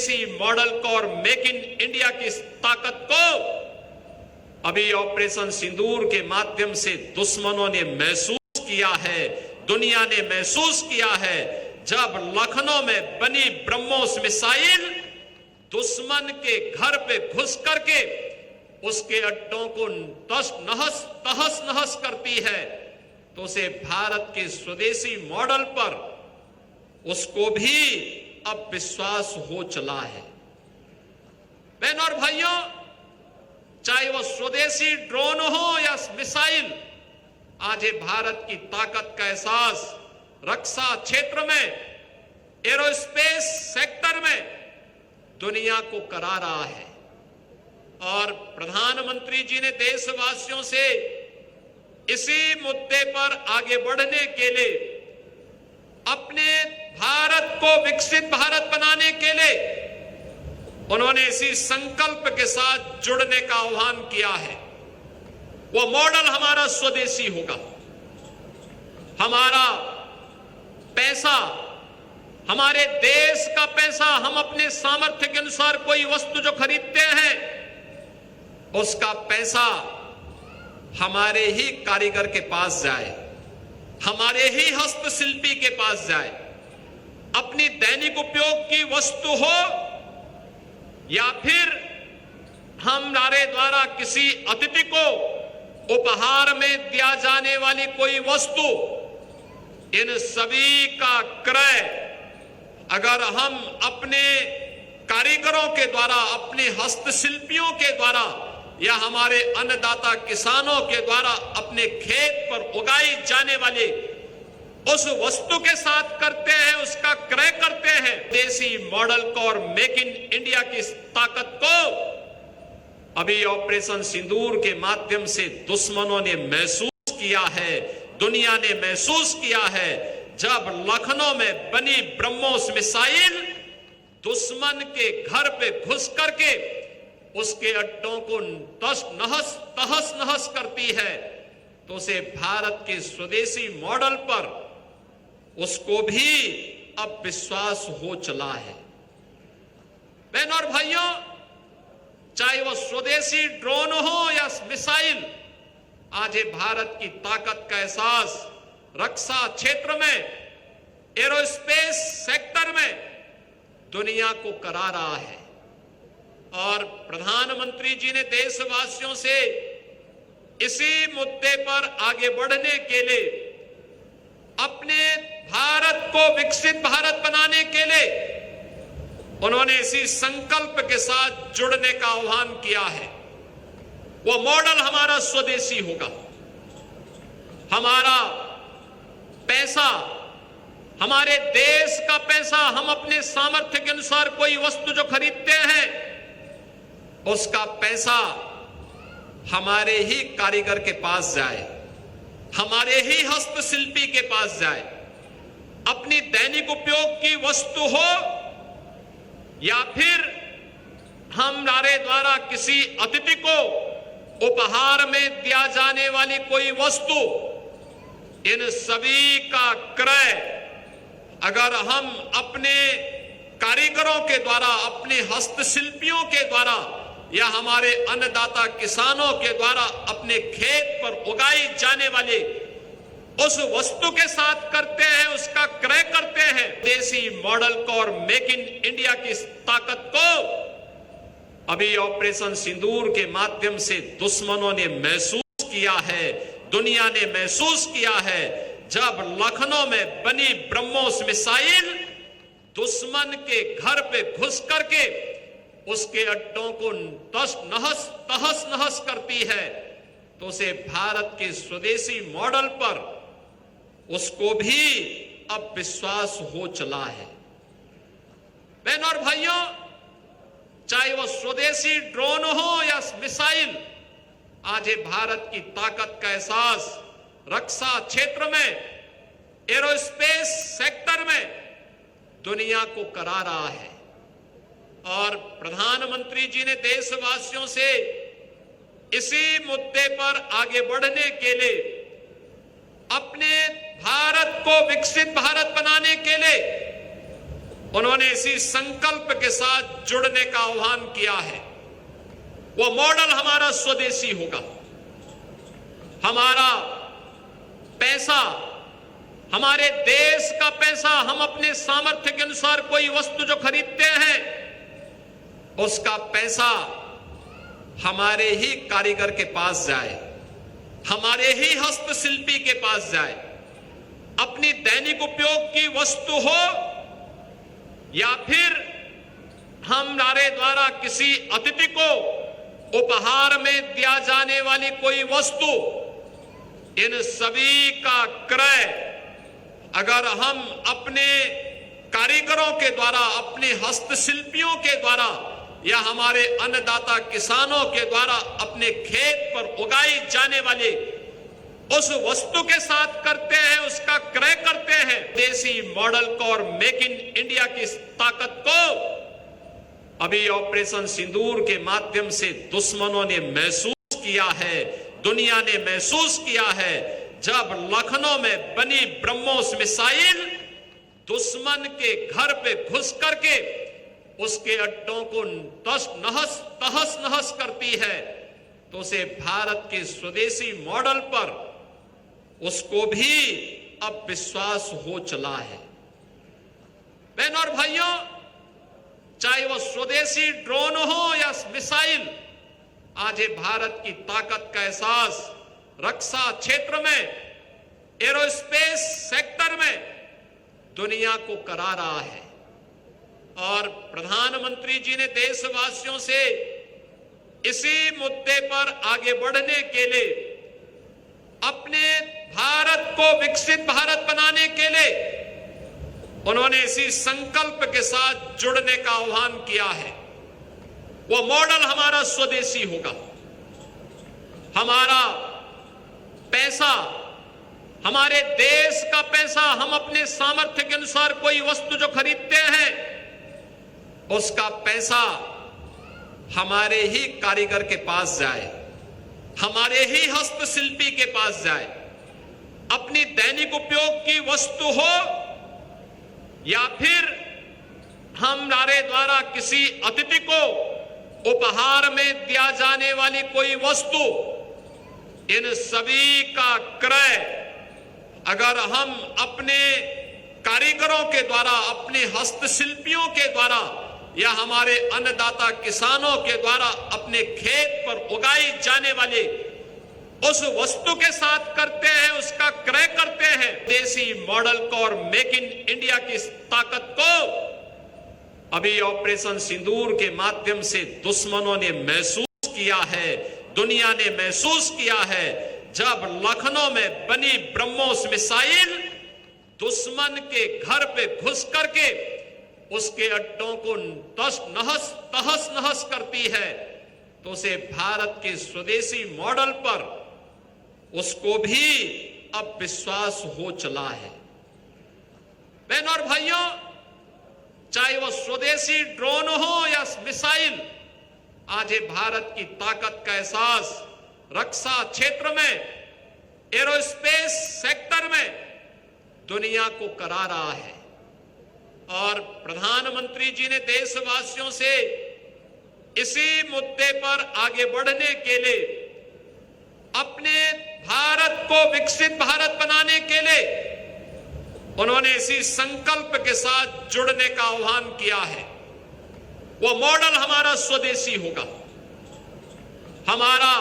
स्वदेशी मॉडल को और मेक इन इंडिया की ताकत को अभी ऑपरेशन सिंदूर के माध्यम से दुश्मनों ने महसूस किया है, दुनिया ने महसूस किया है। जब लखनऊ में बनी ब्रह्मोस मिसाइल दुश्मन के घर पे घुस करके उसके अड्डों को तहस नहस करती है, तो उसे भारत के स्वदेशी मॉडल पर उसको भी अब विश्वास हो चला है। बहनों और भाइयों, चाहे वो स्वदेशी ड्रोन हो या मिसाइल, आज ये भारत की ताकत का एहसास रक्षा क्षेत्र में, एरोस्पेस सेक्टर में दुनिया को करा रहा है। और प्रधानमंत्री जी ने देशवासियों से इसी मुद्दे पर आगे बढ़ने के लिए, अपने भारत को विकसित भारत बनाने के लिए उन्होंने इसी संकल्प के साथ जुड़ने का आह्वान किया है। वो मॉडल हमारा स्वदेशी होगा। हमारा पैसा, हमारे देश का पैसा, हम अपने सामर्थ्य के अनुसार कोई वस्तु जो खरीदते हैं, उसका पैसा हमारे ही कारीगर के पास जाए, हमारे ही हस्तशिल्पी के पास जाए। अपनी दैनिक उपयोग की वस्तु हो या फिर हमारे द्वारा किसी अतिथि को उपहार में दिया जाने वाली कोई वस्तु, इन सभी का क्रय अगर हम अपने कारीगरों के द्वारा, अपने हस्तशिल्पियों के द्वारा या हमारे अन्नदाता किसानों के द्वारा अपने खेत पर उगाई जाने वाली उस वस्तु के साथ करते हैं, उसका क्रय करते हैं, देसी मॉडल को और मेक इन इंडिया की ताकत को अभी ऑपरेशन सिंदूर के माध्यम से दुश्मनों ने महसूस किया है, दुनिया ने महसूस किया है। जब लखनऊ में बनी ब्रह्मोस मिसाइल दुश्मन के घर पे घुस करके उसके अड्डों को तहस नहस करती है, तो उसे भारत के स्वदेशी मॉडल पर उसको भी अब विश्वास हो चला है। बहनों और भाइयों, चाहे वो स्वदेशी ड्रोन हो या मिसाइल, आज ये भारत की ताकत का एहसास रक्षा क्षेत्र में, एरोस्पेस सेक्टर में दुनिया को करा रहा है। और प्रधानमंत्री जी ने देशवासियों से इसी मुद्दे पर आगे बढ़ने के लिए, अपने भारत को विकसित भारत बनाने के लिए उन्होंने इसी संकल्प के साथ जुड़ने का आह्वान किया है। वो मॉडल हमारा स्वदेशी होगा। हमारा पैसा, हमारे देश का पैसा, हम अपने सामर्थ्य के अनुसार कोई वस्तु जो खरीदते हैं, उसका पैसा हमारे ही कारीगर के पास जाए, हमारे ही हस्तशिल्पी के पास जाए। अपनी दैनिक उपयोग की वस्तु हो या फिर हमारे द्वारा किसी अतिथि को उपहार में दिया जाने वाली कोई वस्तु, इन सभी का क्रय अगर हम अपने कारीगरों के द्वारा, अपने हस्तशिल्पियों के द्वारा या हमारे अन्नदाता किसानों के द्वारा अपने खेत पर उगाई जाने वाली उस वस्तु के साथ करते हैं, उसका क्रय करते हैं, देसी मॉडल को और मेक इन इंडिया की ताकत को अभी ऑपरेशन सिंदूर के माध्यम से दुश्मनों ने महसूस किया है, दुनिया ने महसूस किया है। जब लखनऊ में बनी ब्रह्मोस मिसाइल दुश्मन के घर पे घुस करके उसके अड्डों को तहस नहस करती है, तो उसे भारत के स्वदेशी मॉडल पर उसको भी अब विश्वास हो चला है। बहनों और भाइयों, चाहे वो स्वदेशी ड्रोन हो या मिसाइल, आज ये भारत की ताकत का एहसास रक्षा क्षेत्र में, एरोस्पेस सेक्टर में दुनिया को करा रहा है। और प्रधानमंत्री जी ने देशवासियों से इसी मुद्दे पर आगे बढ़ने के लिए, अपने भारत को विकसित भारत बनाने के लिए उन्होंने इसी संकल्प के साथ जुड़ने का आह्वान किया है। वो मॉडल हमारा स्वदेशी होगा। हमारा पैसा, हमारे देश का पैसा, हम अपने सामर्थ्य के अनुसार कोई वस्तु जो खरीदते हैं, उसका पैसा हमारे ही कारीगर के पास जाए, हमारे ही हस्तशिल्पी के पास जाए। अपनी दैनिक उपयोग की वस्तु हो या फिर हमारे द्वारा किसी अतिथि को उपहार में दिया जाने वाली कोई वस्तु, इन सभी का क्रय अगर हम अपने कारीगरों के द्वारा, अपने हस्तशिल्पियों के द्वारा या हमारे अन्नदाता किसानों के द्वारा अपने खेत पर उगाई जाने वाले उस वस्तु के साथ करते हैं, उसका क्रय करते हैं, देसी मॉडल को और मेक इन इंडिया की ताकत को अभी ऑपरेशन सिंदूर के माध्यम से दुश्मनों ने महसूस किया है, दुनिया ने महसूस किया है। जब लखनऊ में बनी ब्रह्मोस मिसाइल दुश्मन के घर पे घुस करके उसके अड्डों को तहस नहस करती है, तो उसे भारत के स्वदेशी मॉडल पर उसको भी अब विश्वास हो चला है। बहनों और भाइयों, चाहे वो स्वदेशी ड्रोन हो या मिसाइल, आज ये भारत की ताकत का एहसास रक्षा क्षेत्र में, एरोस्पेस सेक्टर में दुनिया को करा रहा है। और प्रधानमंत्री जी ने देशवासियों से इसी मुद्दे पर आगे बढ़ने के लिए, अपने भारत को विकसित भारत बनाने के लिए उन्होंने इसी संकल्प के साथ जुड़ने का आह्वान किया है। वो मॉडल हमारा स्वदेशी होगा। हमारा पैसा, हमारे देश का पैसा, हम अपने सामर्थ्य के अनुसार कोई वस्तु जो खरीदते हैं, उसका पैसा हमारे ही कारीगर के पास जाए, हमारे ही हस्तशिल्पी के पास जाए। अपनी दैनिक उपयोग की वस्तु हो या फिर हमारे द्वारा किसी अतिथि को उपहार में दिया जाने वाली कोई वस्तु, इन सभी का क्रय अगर हम अपने कारीगरों के द्वारा, अपने हस्तशिल्पियों के द्वारा या हमारे अन्नदाता किसानों के द्वारा अपने खेत पर उगाई जाने वाले उस वस्तु के साथ करते हैं, उसका क्रय करते हैं, देसी मॉडल को और मेक इन इंडिया की ताकत को अभी ऑपरेशन सिंदूर के माध्यम से दुश्मनों ने महसूस किया है, दुनिया ने महसूस किया है। जब लखनऊ में बनी ब्रह्मोस मिसाइल दुश्मन के घर पे घुस करके उसके अड्डों को तहस नहस करती है, तो उसे भारत के स्वदेशी मॉडल पर उसको भी अब विश्वास हो चला है। बहनों और भाइयों, चाहे वो स्वदेशी ड्रोन हो या मिसाइल, आज ये भारत की ताकत का एहसास रक्षा क्षेत्र में, एरोस्पेस सेक्टर में दुनिया को करा रहा है। और प्रधानमंत्री जी ने देशवासियों से इसी मुद्दे पर आगे बढ़ने के लिए, अपने भारत को विकसित भारत बनाने के लिए उन्होंने इसी संकल्प के साथ जुड़ने का आह्वान किया है। वो मॉडल हमारा स्वदेशी होगा। हमारा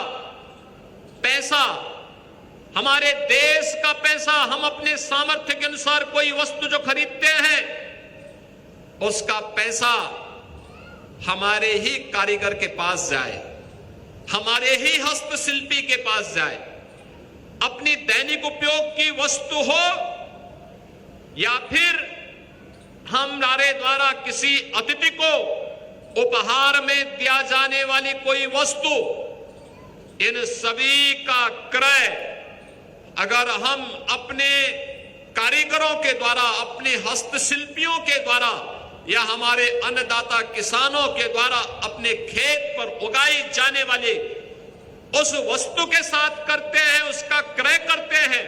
पैसा, हमारे देश का पैसा, हम अपने सामर्थ्य के अनुसार कोई वस्तु जो खरीदते हैं, उसका पैसा हमारे ही कारीगर के पास जाए, हमारे ही हस्तशिल्पी के पास जाए। अपनी दैनिक उपयोग की वस्तु हो या फिर हमारे द्वारा किसी अतिथि को उपहार में दिया जाने वाली कोई वस्तु, इन सभी का क्रय अगर हम अपने कारीगरों के द्वारा, अपने हस्तशिल्पियों के द्वारा या हमारे अन्नदाता किसानों के द्वारा अपने खेत पर उगाई जाने वाले उस वस्तु के साथ करते हैं, उसका क्रय करते हैं,